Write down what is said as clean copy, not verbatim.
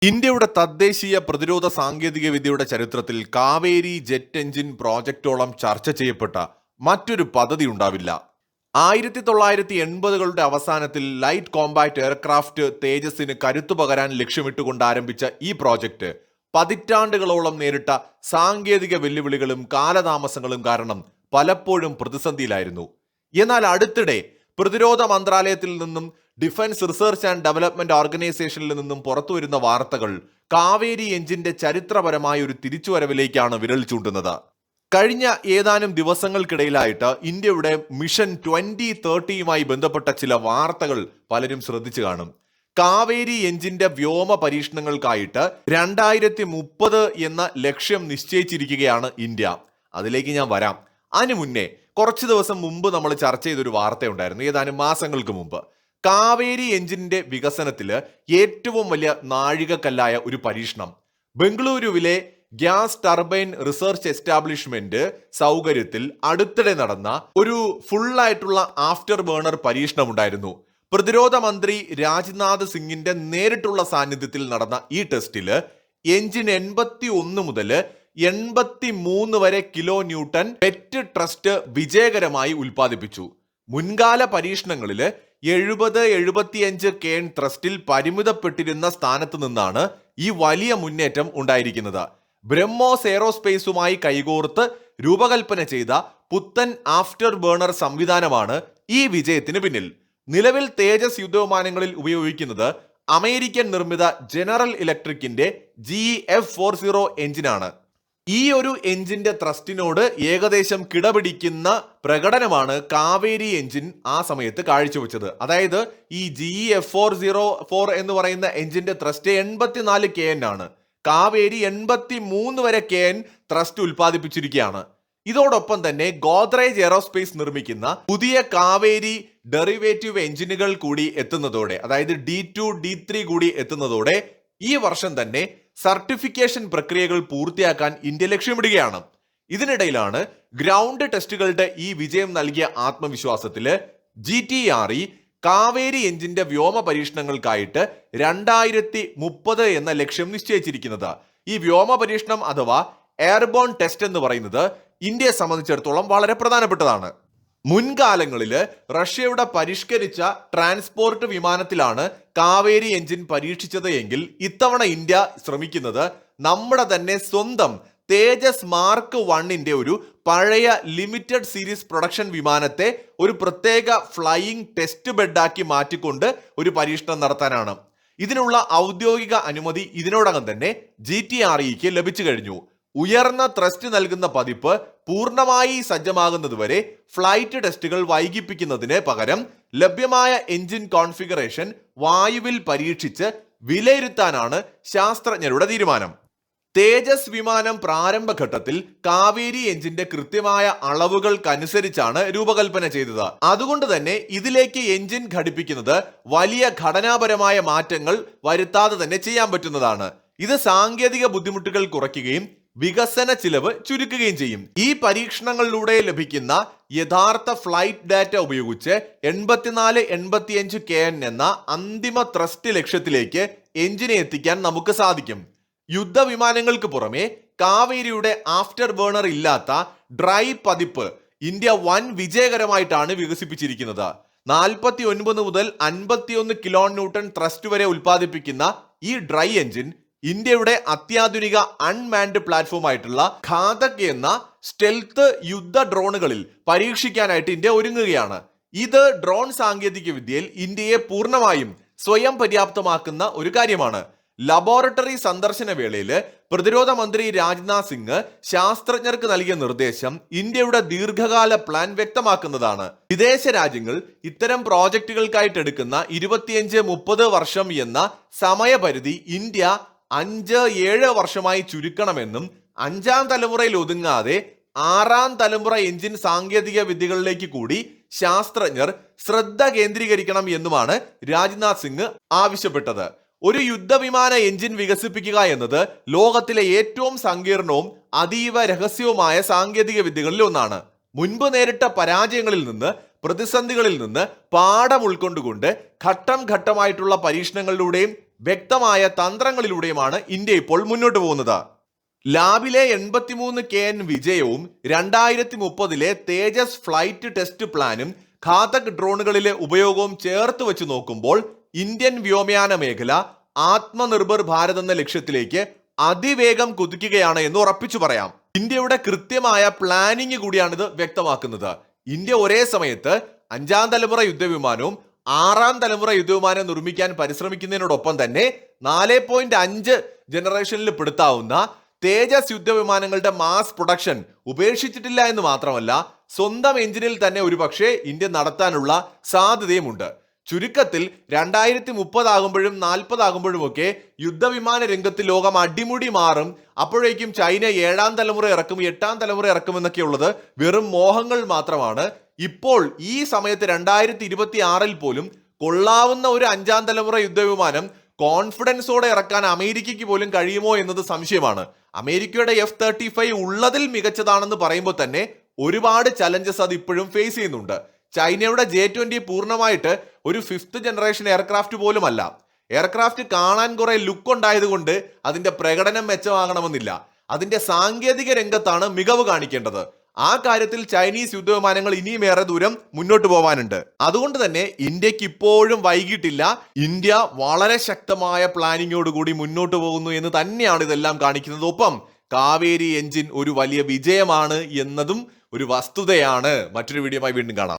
ഇന്ത്യയുടെ തദ്ദേശീയ പ്രതിരോധ സാങ്കേതിക വിദ്യയുടെ ചരിത്രത്തിൽ കാവേരി ജെറ്റ് എഞ്ചിൻ പ്രോജക്റ്റോളം ചർച്ച ചെയ്യപ്പെട്ട മറ്റൊരു പദ്ധതി ഉണ്ടാവില്ല. 1980കളുടെ അവസാനത്തിൽ ലൈറ്റ് കോമ്പാക്ട് എയർക്രാഫ്റ്റ് തേജസിന് കരുത്തു പകരാൻ ലക്ഷ്യമിട്ടുകൊണ്ട് ആരംഭിച്ച ഈ പ്രോജക്റ്റ് പതിറ്റാണ്ടുകളോളം നേരിട്ട സാങ്കേതിക വെല്ലുവിളികളും കാലതാമസങ്ങളും കാരണം പലപ്പോഴും പ്രതിസന്ധിയിലായിരുന്നു. എന്നാൽ അടുത്തിടെ പ്രതിരോധ മന്ത്രാലയത്തിൽ നിന്നും ഡിഫൻസ് റിസർച്ച് ആൻഡ് ഡെവലപ്മെന്റ് ഓർഗനൈസേഷനിൽ നിന്നും പുറത്തുവരുന്ന വാർത്തകൾ കാവേരി എഞ്ചിന്റെ ചരിത്രപരമായ ഒരു തിരിച്ചുവരവിലേക്കാണ് വിരൽ ചൂണ്ടുന്നത്. കഴിഞ്ഞ ഏതാനും ദിവസങ്ങൾക്കിടയിലായിട്ട് ഇന്ത്യയുടെ മിഷൻ 2030യുമായി ബന്ധപ്പെട്ട ചില വാർത്തകൾ പലരും ശ്രദ്ധിച്ചു കാണും. കാവേരി എഞ്ചിന്റെ വ്യോമ പരീക്ഷണങ്ങൾക്കായിട്ട് 2030 എന്ന ലക്ഷ്യം നിശ്ചയിച്ചിരിക്കുകയാണ് ഇന്ത്യ. അതിലേക്ക് ഞാൻ വരാം. അതിനു മുന്നേ കുറച്ച് ദിവസം മുമ്പ് നമ്മൾ ചർച്ച ചെയ്തൊരു വാർത്തയുണ്ടായിരുന്നു, ഏതാനും മാസങ്ങൾക്ക് മുമ്പ്. കാവേരി എഞ്ചിന്റെ വികസനത്തിൽ ഏറ്റവും വലിയ നാഴികക്കല്ലായ ഒരു പരീക്ഷണം ബംഗളൂരുവിലെ ഗ്യാസ് ടർബൈൻ റിസർച്ച് എസ്റ്റാബ്ലിഷ്മെന്റ് സൗകര്യത്തിൽ അടുത്തിടെ നടന്ന ഒരു ഫുള്ളായിട്ടുള്ള ആഫ്റ്റർ ബേണർ പരീക്ഷണം ഉണ്ടായിരുന്നു. പ്രതിരോധ മന്ത്രി രാജ്നാഥ് സിംഗിന്റെ നേരിട്ടുള്ള സാന്നിധ്യത്തിൽ നടന്ന ഈ ടെസ്റ്റില് എഞ്ചിൻ 81 മുതൽ 83 വരെ കിലോ ന്യൂട്ടൺ പെറ്റ് ട്രസ്റ്റ് വിജയകരമായി ഉൽപ്പാദിപ്പിച്ചു. മുൻകാല പരീക്ഷണങ്ങളിൽ 70-75 കേൺ ത്രസ്റ്റിൽ പരിമിതപ്പെട്ടിരുന്ന സ്ഥാനത്ത് നിന്നാണ് ഈ വലിയ മുന്നേറ്റം ഉണ്ടായിരിക്കുന്നത്. ബ്രഹ്മോസ് എയറോസ്പേസുമായി കൈകോർത്ത് രൂപകൽപ്പന ചെയ്ത പുത്തൻ ആഫ്റ്റർ ബേണർ സംവിധാനമാണ് ഈ വിജയത്തിന് പിന്നിൽ. നിലവിൽ തേജസ് യുദ്ധവിമാനങ്ങളിൽ ഉപയോഗിക്കുന്നത് അമേരിക്കൻ നിർമ്മിത ജനറൽ ഇലക്ട്രിക്കിന്റെ GF40 എഞ്ചിനാണ്. ഈ ഒരു എഞ്ചിന്റെ ത്രസ്റ്റിനോട് ഏകദേശം കിടപിടിക്കുന്ന പ്രകടനമാണ് കാവേരി എഞ്ചിൻ ആ സമയത്ത് കാഴ്ചവെച്ചത്. അതായത് ഈ GF404 എന്ന് പറയുന്ന എഞ്ചിന്റെ ത്രസ്റ്റ് 84 KN ആണ്. കാവേരി 83 വരെ KN ത്രസ്റ്റ് ഉൽപ്പാദിപ്പിച്ചിരിക്കുകയാണ്. ഇതോടൊപ്പം തന്നെ ഗോദ്രേജ് എയറോസ്പേസ് നിർമ്മിക്കുന്ന പുതിയ കാവേരി ഡെറിവേറ്റീവ് എഞ്ചിനുകൾ കൂടി എത്തുന്നതോടെ, അതായത് D2 D3 കൂടി എത്തുന്നതോടെ ഈ വർഷം തന്നെ സർട്ടിഫിക്കേഷൻ പ്രക്രിയകൾ പൂർത്തിയാക്കാൻ ഇന്ത്യ ലക്ഷ്യമിടുകയാണ്. ഇതിനിടയിലാണ് ഗ്രൗണ്ട് ടെസ്റ്റുകളുടെ ഈ വിജയം നൽകിയ ആത്മവിശ്വാസത്തില് GTRE കാവേരി എഞ്ചിന്റെ വ്യോമ പരീക്ഷണങ്ങൾക്കായിട്ട് 2030 എന്ന ലക്ഷ്യം നിശ്ചയിച്ചിരിക്കുന്നത്. ഈ വ്യോമ പരീക്ഷണം അഥവാ എയർബോൺ ടെസ്റ്റ് എന്ന് പറയുന്നത് ഇന്ത്യയെ സംബന്ധിച്ചിടത്തോളം വളരെ പ്രധാനപ്പെട്ടതാണ്. മുൻകാലങ്ങളിൽ റഷ്യയുടെ പരിഷ്കരിച്ച ട്രാൻസ്പോർട്ട് വിമാനത്തിലാണ് കാവേരി എഞ്ചിൻ പരീക്ഷിച്ചത് എങ്കിൽ ഇത്തവണ ഇന്ത്യ ശ്രമിക്കുന്നത് നമ്മുടെ തന്നെ സ്വന്തം തേജസ് മാർക്ക് 1ന്റെ ഒരു പഴയ ലിമിറ്റഡ് സീരീസ് പ്രൊഡക്ഷൻ വിമാനത്തെ ഒരു പ്രത്യേക ഫ്ലൈയിങ് ടെസ്റ്റ് ബെഡാക്കി മാറ്റിക്കൊണ്ട് ഒരു പരീക്ഷണം നടത്താനാണ്. ഇതിനുള്ള ഔദ്യോഗിക അനുമതി ഇതിനോടകം തന്നെ GTREക്ക് ലഭിച്ചു കഴിഞ്ഞു. ഉയർന്ന ത്രസ്റ്റ് നൽകുന്ന പതിപ്പ് പൂർണ്ണമായി സജ്ജമാകുന്നതുവരെ ഫ്ലൈറ്റ് ടെസ്റ്റുകൾ വൈകിപ്പിക്കുന്നതിന് പകരം ലഭ്യമായ എഞ്ചിൻ കോൺഫിഗറേഷൻ വായുവിൽ പരീക്ഷിച്ച് വിലയിരുത്താനാണ് ശാസ്ത്രജ്ഞരുടെ തീരുമാനം. തേജസ് വിമാനം പ്രാരംഭഘട്ടത്തിൽ കാവേരി എഞ്ചിന്റെ കൃത്യമായ അളവുകൾക്കനുസരിച്ചാണ് രൂപകൽപ്പന ചെയ്തത്. അതുകൊണ്ട് തന്നെ ഇതിലേക്ക് എഞ്ചിൻ ഘടിപ്പിക്കുന്നത് വലിയ ഘടനാപരമായ മാറ്റങ്ങൾ വരുത്താതെ തന്നെ ചെയ്യാൻ പറ്റുന്നതാണ്. ഇത് സാങ്കേതിക ബുദ്ധിമുട്ടുകൾ കുറയ്ക്കുകയും വികസന ചിലവ് ചുരുക്കുകയും ചെയ്യും. ഈ പരീക്ഷണങ്ങളിലൂടെ ലഭിക്കുന്ന യഥാർത്ഥ ഫ്ലൈറ്റ് ഡാറ്റ ഉപയോഗിച്ച് 84-85 KN എന്ന അന്തിമ ത്രസ്റ്റ് ലക്ഷ്യത്തിലേക്ക് എഞ്ചിനെ എത്തിക്കാൻ നമുക്ക് സാധിക്കും. യുദ്ധവിമാനങ്ങൾക്ക് പുറമെ കാവേരിയുടെ ആഫ്റ്റർ ബേണർ ഇല്ലാത്ത ഡ്രൈ പതിപ്പ് ഇന്ത്യ വൻ വിജയകരമായിട്ടാണ് വികസിപ്പിച്ചിരിക്കുന്നത്. 49 മുതൽ 51 കിലോ ന്യൂട്ടൺ ത്രസ്റ്റ് വരെ ഉൽപ്പാദിപ്പിക്കുന്ന ഈ ഡ്രൈ എഞ്ചിൻ ഇന്ത്യയുടെ അത്യാധുനിക അൺമാൻഡ് പ്ലാറ്റ്ഫോം ആയിട്ടുള്ള ഘാതക് എന്ന സ്റ്റെൽത്ത് യുദ്ധ ഡ്രോണുകളിൽ പരീക്ഷിക്കാനായിട്ട് ഇന്ത്യ ഒരുങ്ങുകയാണ്. ഇത് ഡ്രോൺ സാങ്കേതിക വിദ്യയിൽ ഇന്ത്യയെ പൂർണ്ണമായും സ്വയം പര്യാപ്തമാക്കുന്ന ഒരു കാര്യമാണ്. ലബോറട്ടറി സന്ദർശന വേളയിൽ പ്രതിരോധ മന്ത്രി രാജ്നാഥ് സിംഗ് ശാസ്ത്രജ്ഞർക്ക് നൽകിയ നിർദ്ദേശം ഇന്ത്യയുടെ ദീർഘകാല പ്ലാൻ വ്യക്തമാക്കുന്നതാണ്. വിദേശ രാജ്യങ്ങൾ ഇത്തരം പ്രോജക്റ്റുകൾക്കായിട്ട് എടുക്കുന്ന 25-30 വർഷം എന്ന സമയപരിധി ഇന്ത്യ 5-7 വർഷമായി ചുരുക്കണമെന്നും 5ാം തലമുറയിൽ ഒതുങ്ങാതെ 6ാം തലമുറ എഞ്ചിൻ സാങ്കേതിക വിദ്യകളിലേക്ക് കൂടി ശാസ്ത്രജ്ഞർ ശ്രദ്ധ കേന്ദ്രീകരിക്കണം എന്നുമാണ് രാജ്നാഥ് സിംഗ് ആവശ്യപ്പെട്ടത്. ഒരു യുദ്ധവിമാന എഞ്ചിൻ വികസിപ്പിക്കുക എന്നത് ലോകത്തിലെ ഏറ്റവും സങ്കീർണവും അതീവ രഹസ്യവുമായ സാങ്കേതിക വിദ്യകളിൽ ഒന്നാണ്. മുൻപ് നേരിട്ട പരാജയങ്ങളിൽ നിന്ന്, പ്രതിസന്ധികളിൽ നിന്ന് പാഠം ഉൾക്കൊണ്ടുകൊണ്ട് ഘട്ടം ഘട്ടമായിട്ടുള്ള പരീക്ഷണങ്ങളിലൂടെയും വ്യക്തമായ തന്ത്രങ്ങളിലൂടെയുമാണ് ഇന്ത്യ ഇപ്പോൾ മുന്നോട്ട് പോകുന്നത്. ലാബിലെ 83 KN വിജയവും 2030 തേജസ് ഫ്ലൈറ്റ് ടെസ്റ്റ് പ്ലാനും ഘാതക് ഡ്രോണുകളിലെ ഉപയോഗവും ചേർത്ത് വെച്ച് നോക്കുമ്പോൾ ഇന്ത്യൻ വ്യോമയാന മേഖല ആത്മനിർഭർ ഭാരത് എന്ന ലക്ഷ്യത്തിലേക്ക് അതിവേഗം കുതിക്കുകയാണ് എന്ന് ഉറപ്പിച്ചു പറയാം. ഇന്ത്യയുടെ കൃത്യമായ പ്ലാനിങ് കൂടിയാണിത് വ്യക്തമാക്കുന്നത്. ഇന്ത്യ ഒരേ സമയത്ത് 5ാം തലമുറ യുദ്ധവിമാനവും 6ാം തലമുറ യുദ്ധവിമാനം നിർമ്മിക്കാൻ പരിശ്രമിക്കുന്നതിനോടൊപ്പം തന്നെ 4.5 ജനറേഷനിൽ പെടുത്താവുന്ന തേജസ് യുദ്ധവിമാനങ്ങളുടെ മാസ് പ്രൊഡക്ഷൻ ഉപേക്ഷിച്ചിട്ടില്ല എന്ന് മാത്രമല്ല, സ്വന്തം എഞ്ചിനിൽ തന്നെ ഒരുപക്ഷെ ഇന്ത്യ നടത്താനുള്ള സാധ്യതയുമുണ്ട്. ചുരുക്കത്തിൽ 2030 ആകുമ്പോഴും 40 ആകുമ്പോഴും ഒക്കെ യുദ്ധവിമാന രംഗത്ത് ലോകം അടിമുടി മാറും. അപ്പോഴേക്കും ചൈന 7ാം തലമുറ ഇറക്കും, 8ാം തലമുറ ഇറക്കും എന്നൊക്കെയുള്ളത് വെറും മോഹങ്ങൾ മാത്രമാണ്. ഇപ്പോൾ ഈ സമയത്ത് 2026 പോലും കൊള്ളാവുന്ന ഒരു 5ാം തലമുറ യുദ്ധവിമാനം കോൺഫിഡൻസോടെ ഇറക്കാൻ അമേരിക്കയ്ക്ക് പോലും കഴിയുമോ എന്നത് സംശയമാണ്. അമേരിക്കയുടെ F-35 ഉള്ളതിൽ മികച്ചതാണെന്ന് പറയുമ്പോൾ തന്നെ ഒരുപാട് ചലഞ്ചസ് അത് ഇപ്പോഴും ഫേസ് ചെയ്യുന്നുണ്ട്. ചൈനയുടെ J-20 പൂർണ്ണമായിട്ട് ഒരു 5th ജനറേഷൻ എയർക്രാഫ്റ്റ് പോലുമല്ല. എയർക്രാഫ്റ്റ് കാണാൻ കുറെ ലുക്ക് ഉണ്ടായതുകൊണ്ട് അതിന്റെ പ്രകടനം മെച്ചമാകണമെന്നില്ല. അതിന്റെ സാങ്കേതിക രംഗത്താണ് മികവ് കാണിക്കേണ്ടത്. ആ കാര്യത്തിൽ ചൈനീസ് യുദ്ധവിമാനങ്ങൾ ഇനിയും ഏറെ ദൂരം മുന്നോട്ട് പോകാനുണ്ട്. അതുകൊണ്ട് തന്നെ ഇന്ത്യക്ക് ഇപ്പോഴും വൈകിട്ടില്ല. ഇന്ത്യ വളരെ ശക്തമായ പ്ലാനിങ്ങോടുകൂടി മുന്നോട്ട് പോകുന്നു എന്ന് തന്നെയാണ് ഇതെല്ലാം കാണിക്കുന്നത്. ഒപ്പം കാവേരി എഞ്ചിൻ ഒരു വലിയ വിജയമാണ് എന്നതും ഒരു വസ്തുതയാണ്. മറ്റൊരു വീഡിയോയുമായി വീണ്ടും കാണാം.